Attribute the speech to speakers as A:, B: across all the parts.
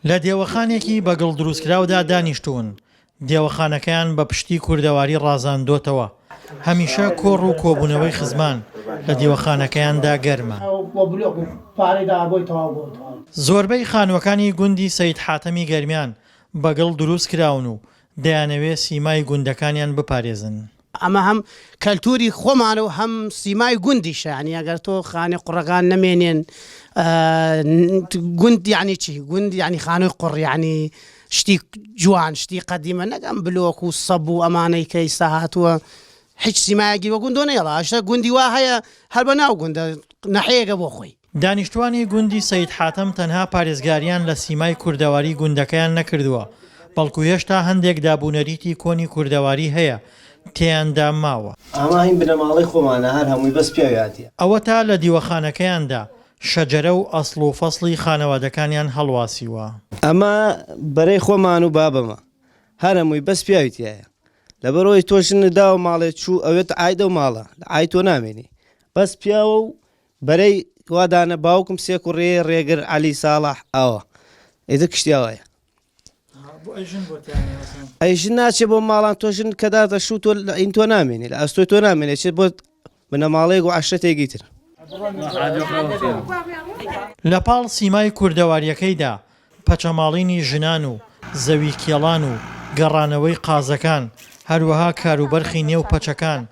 A: لە دێوەخانێکی بەگڵ دروستکراودا دانیشتوون. دێوەخانەکەیان بە پشتی کوردەواری ڕازاندۆتەوە. هەمیشە کۆڕ و کۆبوونەوەی خزمان لە دێوەخانەکەیاندا گەرمە. زۆربەی خانووەکانی گوندی سەید حاتەمی گەرمیان بەگڵ دروست کراون و دەیانەوێت سیمای گوندەکانیان بپارێزن.
B: ئەمە هەم کەلتوری خۆمانە و هەم سیمای گوندیشە. یعنی ئەگەر تۆ خانێ قوڕەکان نەمێنێن گوند یعنی چی؟ گوند یعنی خانووی قوڕ، یعنی شتی جوان، شتی قەدیمە، نەگەم بلۆک و سەب و ئەمانەی کە ئێستا هاتووە هیچ سیمایەکی وە گوندۆ نەیەڵا. هەشتا گوندی وا هەیە هەر بە ناو گوندە نەحەیەکە بۆ خۆی.
A: دانیشتوانی گوندی سەید حاتەم تەنها پارێزگاریان لە سیمای کوردەواری گوندەکەیان نەکردووە، بەڵکو هێشتا هەندێک دابوونەریتی کۆنی کوردەواری هەیە تێیاندا ماوە.
C: ئەمە هین بنەماڵی خۆمانە هەر هەمووی بەس پیاواتیە.
A: ئەوە تا لە دیوەخانەکەیاندا شەجەرە و ئەسڵ و فەسڵی خانەوادەکانیان هەڵواسیوە.
C: ئەمە بەرەی خۆمان و بابەمە هەر هەمووی بەس پیاویتیایە. لەبەرەوەی تۆشن داوە ماڵێت چوو ئەوێت ئایدە و ماڵە لە ئای تۆ نامێنی بەس پیاوە و بەرەی وادانە باوکم سێ کوڕێ ڕێگر عەلی ساڵح ئەوە ئێدە کشتیاوایە. ئەیژن ناچێت بۆ ماڵان تۆشن کەداتە شوو تۆ ئین تۆ نامێنی لە ئەستۆی تۆ نامێنێت چێت بۆ بنەماڵەیەک و عەشرەتێکی تر.
A: لە پاڵ سیمای کوردەواریەکەیدا پەچەماڵینی ژنان و زەوی کێڵان و گەڕانەوەی قازەکان، هەروەها کاروبەرخی نێو پەچەکان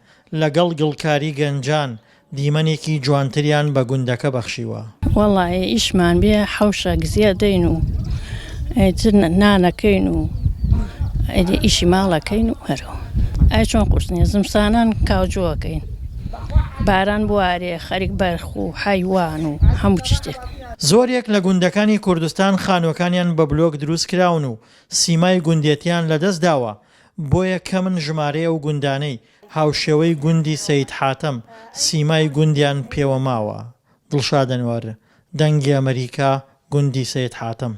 A: لەگەڵ گڵکاری گەنجان دیمەنێکی جوانتریان بە گوندەکە بەخشیوە.
D: وەڵی ئیشمان بێ حەوشە گزیە دەین و نانەکەین و ئیشی ماڵەکەین و هەرەوە ئای چۆن قورسنیە زمسانان کاوجۆەکەین، باران بوارێ خەریک بەرخ و حەیوان و هەموو شتێک.
A: زۆرێک لە گوندەکانی کوردستان خانووەکانیان بە بلۆک دروست کراون و سیمای گوندێتیان لەدەست داوە، بۆیە کەمن ژمارەیە و گوندانەی هاوشێوەی گوندی سەید حاتەم سیمای گوندیان پێوە ماوە. دڵشاد ئەنوەر، دەنگی ئەمریکا، گوندی سەید حاتەم.